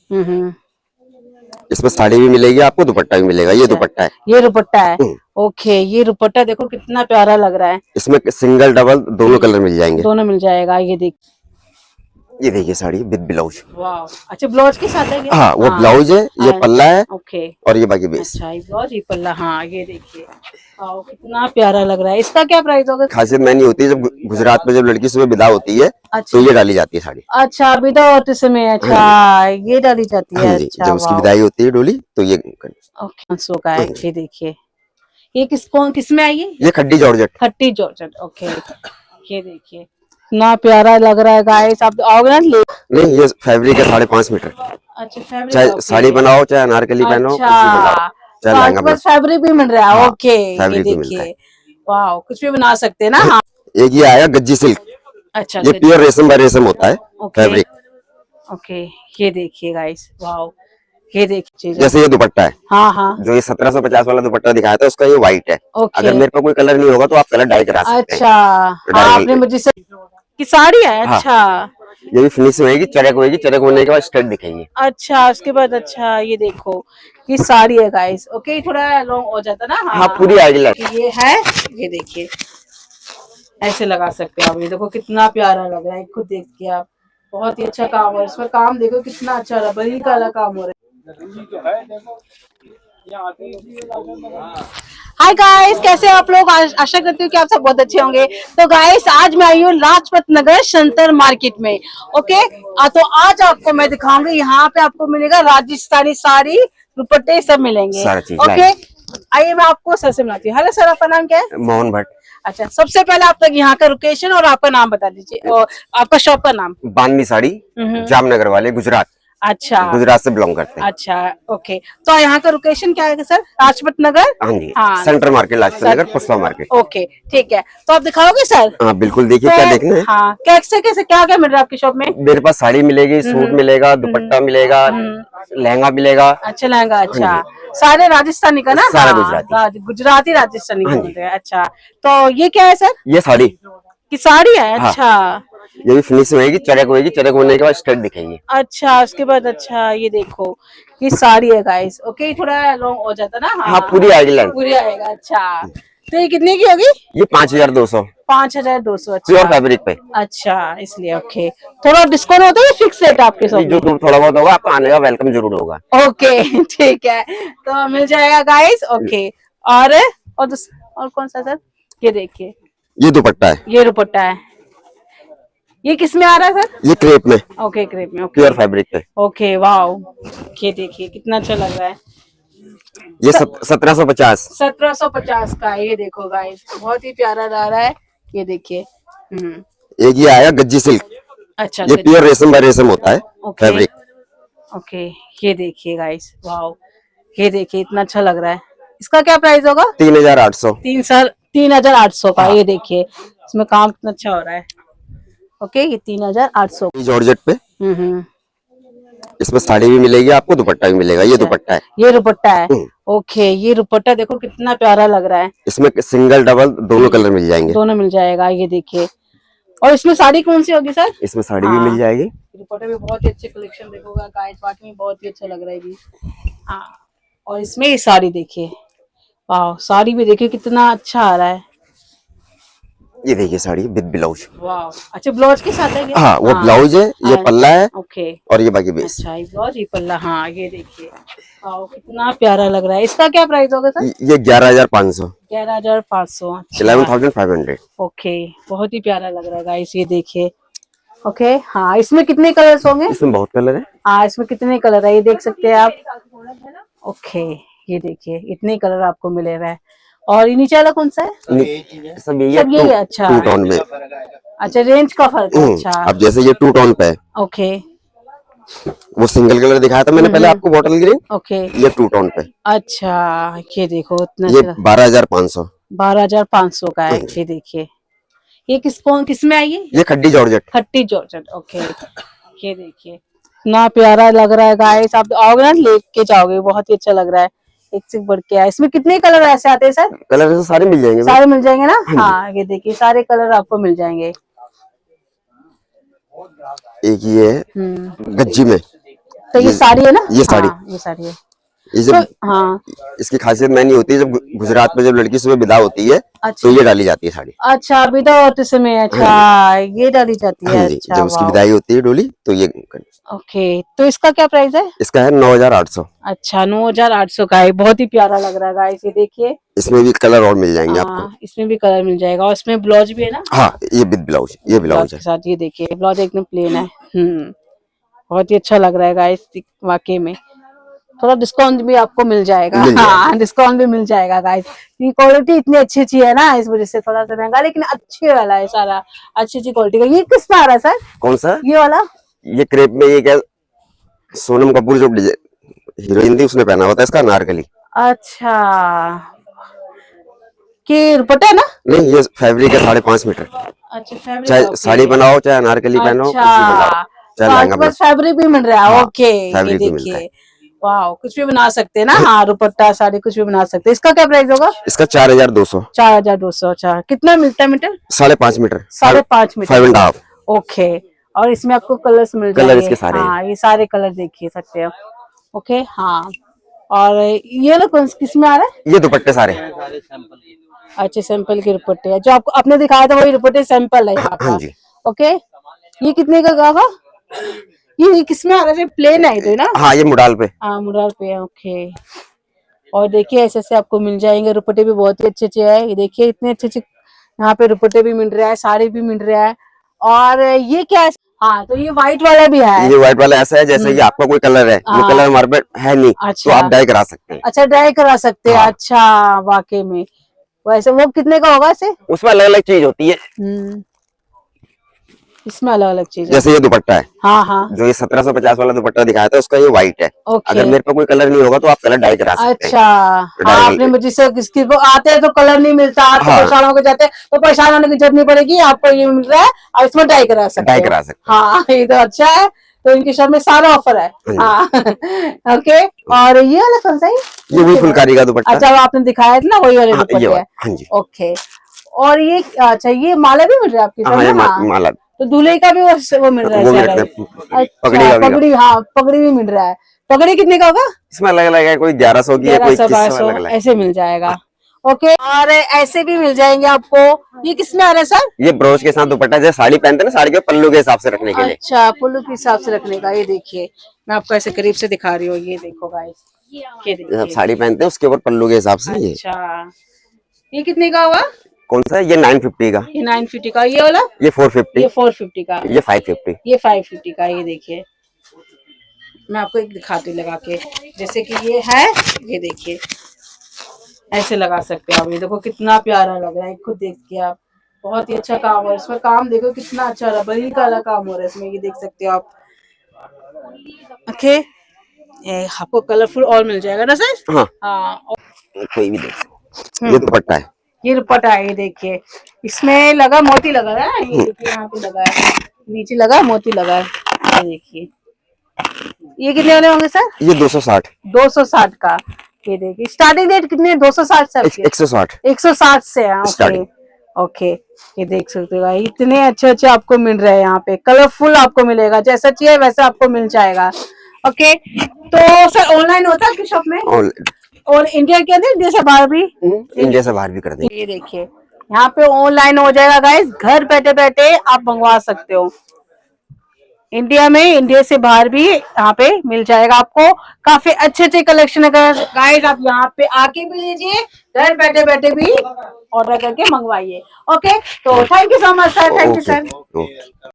हम्म। इसमें साड़ी भी मिलेगी आपको, दुपट्टा भी मिलेगा। ये दुपट्टा है। ये दुपट्टा है। ओके, ये दुपट्टा देखो कितना प्यारा लग रहा है। इसमें सिंगल डबल दोनों कलर मिल जाएंगे। दोनों मिल जाएगा। ये देखिए साड़ी विद ब्लाउज। वाह, अच्छा ब्लाउज के साथ है क्या? हाँ, वो ब्लाउज है, ये पल्ला है। ओके, और ये बाकी बेस। अच्छा, ये ब्लाउज, ये पल्ला। हाँ, ये देखिए, वाह कितना प्यारा लग रहा है। इसका क्या प्राइस होगा? खासियत मैंने होती है, जब गुजरात में जब लड़की सुबह विदा होती है तो ये डाली जाती है साड़ी। अच्छा, विदा होते समय, अच्छा ये डाली जाती है। हाँ जी, अच्छा, जब उसकी विदाई होती है डोली तो ये। ओके, सो का है। ये देखिए, ये किस में आई है? ये खड्डी जॉर्जेट। खट्टी जॉर्जेट। ओके, ये देखिए इतना प्यारा लग रहा है गाइस। आप आओगे ना ले? नहीं, ये फैब्रिक है 5.5 मीटर। अच्छा, फैब्रिक। चाहे साड़ी बनाओ, चाहे अनारकली पहनो, कुछ भी बनाओ, चाहे लहंगा बनाओ, फैब्रिक भी मिल रहा है। ओके, ये फैब्रिक भी मिलता है। देखिए, वाह कुछ भी बना सकते हैं ना। हाँ, एक ये आया गज्जी सिल्क। अच्छा, ये प्योर रेशम बाय रेशम होता है फैब्रिक। ओके, ये देखिए गाइस, वाह, ये देखिए। जैसे ये दुपट्टा है। हाँ हाँ, जो ये 1750 वाला दुपट्टा दिखाया था, उसका ये व्हाइट है। ओके। अगर मेरे पास कोई कलर नहीं होगा तो आप कलर डाई करा सकते हैं। अच्छा, हाँ, आपने मुझे की साड़ी है। हाँ। अच्छा, ये भी फिनिश होगी, चरक होगी, चरक होने के बाद स्टड दिखेगी। अच्छा, उसके बाद अच्छा, ये देखो ये साड़ी है गाइस। ओके, थोड़ा लॉन्ग हो जाता ना। हाँ, पूरी आएगी। ये है, ये देखिए ऐसे लगा सकते हैं आप। ये देखो कितना प्यारा लग रहा है, खुद देखिए आप। बहुत ही अच्छा काम है इसमें। काम देखो कितना अच्छा रबड़ी का काम हो रहा है। हाय गाइस, कैसे हैं आप लोग? आशा करती हूँ कि आप सब बहुत अच्छे होंगे। तो गाइस, आज मैं आई हूँ लाजपत नगर शंतर मार्केट में। ओके, तो आज आपको मैं दिखाऊंगी, यहाँ पे आपको मिलेगा राजस्थानी साड़ी, दुपट्टे सब मिलेंगे। ओके, आइए मैं आपको सर से मिलाती हूँ। हेलो सर, आपका नाम क्या है? मोहन भट्ट। अच्छा, सबसे पहले आप तक यहाँ का लोकेशन और आपका नाम बता दीजिए, और आपका शॉप का नाम। बानवी साड़ी, जामनगर वाले, गुजरात। अच्छा, गुजरात से बिलोंग करते हैं। अच्छा, ओके। तो यहाँ का लोकेशन क्या है सर? लाजपत नगर। हाँ जी, हाँ, central market, Lajpat Nagar, Pushpa market. Okay, ठीक है। तो आप दिखाओगे सर? हाँ बिल्कुल, देखिए क्या देखना है। हाँ, कैसे कैसे क्या क्या मिल रहा है आपकी शॉप में? मेरे पास साड़ी मिलेगी, सूट मिलेगा, दुपट्टा मिलेगा, लहंगा मिलेगा। अच्छा, लहंगा। अच्छा, सारे राजस्थानी का ना? सारा गुजराती राजस्थानी का मिल रहा है। अच्छा, तो ये क्या है सर? ये साड़ी की साड़ी है। अच्छा, ये भी फिनिश होगी, चरक होगी, चरक होने के बाद स्टड दिखेगी। अच्छा, उसके बाद अच्छा, ये देखो ये साड़ी है गाइस। ओके, थोड़ा लॉन्ग हो जाता ना। हाँ, पूरी आएगी लेंथ। पूरी आएगा। अच्छा, तो ये कितने की होगी? ये 5200। 5200। अच्छा, प्योर फैब्रिक पे। अच्छा, इसलिए ओके। थोड़ा डिस्काउंट होता है, फिक्स रेट आपके साथ? जो थोड़ा बहुत होगा, आपका आने का वेलकम जरूर होगा। ओके, ठीक है, तो मिल जाएगा गाइस। ओके, और कौन सा सर? ये देखिए, ये दुपट्टा है। ये दुपट्टा है। ये किस में आ रहा है सर? ये क्रेप में। ओके, क्रेप में। ओके, प्योर फैब्रिक पे। ओके, वाओ, ये देखिए कितना अच्छा लग रहा है। ये 1750। 1750 का। ये देखो गाइस, बहुत ही प्यारा लग रहा है। ये देखिए। एक ये आया गज्जी सिल्क। अच्छा, ये प्योर रेशम बाय रेशम होता है फैब्रिक। ओके, ये देखिए गाइस, वाओ, ये देखिए इतना अच्छा लग रहा है। इसका क्या प्राइस होगा? 3800। 3800 का। ये देखिए, इसमें काम कितना अच्छा हो रहा है। ओके, ये 3800 जॉर्जेट पे। इसमें साड़ी भी मिलेगी आपको, दुपट्टा भी मिलेगा। ये दुपट्टा है। ये दुपट्टा है। ओके, ये दुपट्टा देखो कितना प्यारा लग रहा है। इसमें सिंगल डबल दोनों कलर मिल जाएंगे। दोनों मिल जाएगा। ये देखिए, और इसमें साड़ी कौन सी होगी सर? इसमें साड़ी भी मिल जाएगी। दुपट्टे में बहुत ही अच्छे कलेक्शन देखोगा गाइस, वाकई में बहुत ही अच्छा लग रहा है भी। हाँ, और इसमें ये साड़ी देखिए, वाह, साड़ी भी देखिए कितना अच्छा आ रहा है। ये देखिए साड़ी विद ब्लाउज। वाह, अच्छा, ब्लाउज के साथ है क्या? हाँ, वो ब्लाउज है, ये पल्ला है। ओके, और ये बाकी बेस। अच्छा, ये ब्लाउज, ये पल्ला। हाँ, ये देखिए, वाह कितना प्यारा लग रहा है। इसका क्या प्राइस होगा सर? ये 11500। 11500। 11500। ओके, बहुत ही प्यारा लग रहा है गाइस। ये देखिए, ओके, हाँ, इसमें कितने कलर्स होंगे? इसमें बहुत कलर है। हाँ, इसमें कितने कलर है ये देख सकते हैं आप। ओके, ये देखिए इतने कलर आपको मिले रहा है। और ये नीचे वाला कौन सा है? सब यही है। अच्छा, टू टोन में। अच्छा, रेंज का फर्क है। अच्छा, अब जैसे ये टू टोन पे है, ओके, वो सिंगल कलर दिखाया था मैंने पहले आपको, बॉटल ग्रीन। ओके, ये टू टोन पे। अच्छा, ये देखो इतना। ये 12500। 12500 का है। ये देखिए, ये किस में आई है? ये खड्डी जॉर्जेट। खट्टी जॉर्जेट। ओके, ये देखिए इतना प्यारा लग रहा है गाइस। आप आओगे ना लेके जाओगे, बहुत ही अच्छा लग रहा है। एक से बढ़ के है। इसमें कितने कलर ऐसे आते हैं सर? कलर तो सारे मिल जाएंगे। सारे मिल जाएंगे ना? हाँ, ये देखिए सारे कलर आपको मिल जाएंगे। एक ये है गज्जी में। तो ये साड़ी है ना? ये साड़ी। हाँ, ये साड़ी है। ये जब तो हाँ, इसकी खासियत मैंने होती है, जब गुजरात में जब लड़की सुबह विदा होती है अच्छा तो ये डाली जाती है साड़ी। अच्छा, विदाउट इसमें, अच्छा ये डाली जाती हाँ है, जी, अच्छा जब उसकी वाह। विदाई होती है डोली तो ये ओके, तो इसका क्या प्राइस है? इसका है 9,800। अच्छा 9,800 का है, बहुत ही प्यारा लग रहा है गाइस, ये देखिए। इसमें भी कलर और मिल जाएंगे आपको। हाँ, इसमें भी कलर मिल जाएगा और इसमें ब्लाउज भी है ना? हाँ, ये विद ब्लाउज, ये ब्लाउज ब्लाउज है। के साथ, ये देखिए ब्लाउज एकदम प्लेन है। बहुत ही अच्छा लग रहा है गाइस, वाकई में। थोड़ा डिस्काउंट भी आपको मिल जाएगा। मिल जाएगा। हाँ, डिस्काउंट भी मिल जाएगा गाइस। ये क्वालिटी इतनी अच्छी अच्छी है ना, इस वजह से थोड़ा सा महंगा, लेकिन अच्छी वाला है सारा, अच्छी अच्छी क्वालिटी का। ये किस में आ रहा है सर? कौन सा? ये वाला? ये क्रेप में, ये क्या, सोनम कपूर जो हीरोइन थी उसने पहना हुआ था इसका, अनारकली। अच्छा, कि दुपट्टा है ना? नहीं, ये फैब्रिक है 5.5 मीटर। अच्छा, फैब्रिक, चाहे ओके। साड़ी बनाओ, चाहे अनारकली पहनो, कुछ भी बनाओ, अच्छा, चाहे तो लहंगा आपके पास बनाओ। फैब्रिक भी मिल रहा है? हाँ, ओके, ये फैब्रिक भी मिलता है। देखिए, वाह, कुछ भी बना सकते हैं ना। हाँ, दुपट्टा साड़ी कुछ भी बना सकते हैं। इसका क्या प्राइस होगा? इसका 4,200। 4,200। अच्छा, कितना मिलता है मीटर? 5.5 मीटर। 5.5 मीटर। 5.5। ओके, और इसमें आपको कलर्स मिल कलर जाएंगे। इसके सारे हाँ, ये सारे कलर देखिए सकते हो। ओके, हाँ, और ये लोग किस में आ रहा है? ये दुपट्टे सारे। अच्छे सैंपल के दुपट्टे हैं, जो आपको आपने दिखाया था वही दुपट्टे सैंपल है यहाँ हाँ का। जी। ओके, ये कितने का होगा? ये किसमें आ रहा है? प्लेन है तो ना? हाँ, ये मुडाल पे। हाँ, मुरार पे है। ओके, और देखिए ऐसे ऐसे आपको मिल जाएंगे दुपट्टे भी, बहुत ही अच्छे अच्छे है। ये देखिए इतने अच्छे अच्छे यहाँ पे दुपट्टे भी मिल रहा है, साड़ी भी मिल रहा है। और ये क्या है? हाँ, तो ये व्हाइट वाला भी है। ये व्हाइट वाला ऐसा है जैसे कि आपका कोई कलर है, वो कलर हमारे पे है नहीं, तो अच्छा, आप डाई करा सकते हैं। अच्छा, ड्राई करा सकते हैं। हाँ। अच्छा, वाकई में। वैसे वो कितने का होगा ऐसे? उसमें अलग अलग चीज होती है। इसमें अलग अलग चीज है। जैसे ये दुपट्टा है, हाँ हाँ, जो ये 1750 वाला दुपट्टा दिखाया था, उसका ये व्हाइट है। ओके। अगर मेरे पे कोई कलर नहीं होगा तो आप कलर डाई करा सकते हैं। अच्छा, हाँ, आपने मुझे से किसकी वो आते हैं तो कलर नहीं मिलता, आप तो हाँ। परेशान होकर जाते हैं, तो परेशान होने की जरूरत नहीं पड़ेगी, आपको ये मिल रहा है और इसमें डाई करा सकते डाई हो। करा सकते हाँ, ये तो अच्छा है। तो इनके शॉप में सारा ऑफर है। हाँ, ओके। और ये वाला कौन सा है? ये वही फुलकारी का दुपट्टा। अच्छा, वो आपने दिखाया था ना, वही वाले हाँ, ये दुपट्टे वाला। हैं। हाँ जी। ओके, और ये अच्छा, ये माला भी मिल रहा है आपके हाँ, साथ ये ना? हाँ, माला तो दूल्हे का भी वो मिल रहा है वो भी शायद। रखते हैं। पगड़ी अच्छा, का भी। पगड़ी, हाँ, पगड़ी भी मिल रहा है। पगड़ी कितने का होगा? इसमें अलग अलग है, कोई 1100 की है, कोई 1100, 2100, 1200 अलग अलग। ऐसे मिल जाएगा। ओके, और ऐसे भी मिल जाएंगे आपको। ये किसमें आ रहा है सर? ये ब्रोच के साथ दुपट्टा, जैसे साड़ी पहनते हैं ना, साड़ी के पल्लू के हिसाब से रखने के लिए। अच्छा, पुल्लू के हिसाब से रखने का। ये देखिए, मैं आपको ऐसे करीब से दिखा रही हूँ, ये देखो गाइस, ये जैसे आप देखिए। साड़ी पहनते हैं उसके ऊपर पल्लू के हिसाब से ये। अच्छा, ये कितने का हुआ? कौन सा है? ये 950 का। ये 950 का। ये वाला? ये 450। ये 450 का। ये 550। ये 550 का। ये देखिए, मैं आपको एक दिखाती हूँ लगा के, जैसे कि ये है, ये देखिए ऐसे लगा सकते हैं आप। ये देखो कितना प्यारा लग रहा है, खुद देखिए आप। बहुत ही अच्छा काम है इसमें, काम देखो कितना अच्छा रबड़ी का वाला काम हो रहा है इसमें, ये देख सकते हो आप। ओके, ये आपको कलरफुल और मिल जाएगा ना सर? हाँ, हाँ, कोई भी देख सकते हैं। ये दुपट्टा है। ये दुपट्टा है, ये देखिए इसमें लगा मोती लगा है। ये देखिए यहाँ पे लगा है, नीचे लगा है, मोती लगा है। ये देखिए, ये कितने वाले होंगे सर? ये 260। 260 का। ये देखिए स्टार्टिंग रेट कितने? 260 से 160। 160 से है। Okay, starting. ओके, ये देख सकते हो भाई, इतने अच्छे अच्छे आपको मिल रहे हैं यहाँ पे, कलरफुल आपको मिलेगा, जैसा चाहिए वैसा आपको मिल जाएगा। ओके, तो सर ऑनलाइन होता है आपकी शॉप में? और इंडिया के अंदर, इंडिया से बाहर भी? इंडिया से बाहर भी कर देंगे। ये देखिए यहाँ पे ऑनलाइन हो जाएगा गाइस, घर बैठे बैठे आप मंगवा सकते हो। इंडिया में, इंडिया से बाहर भी यहाँ पे मिल जाएगा आपको। काफी अच्छे अच्छे कलेक्शन है गाइस, आप यहाँ पे आके भी लीजिए, घर बैठे बैठे भी ऑर्डर करके मंगवाइए। ओके, तो thank you so much sir, thank you sir. Okay.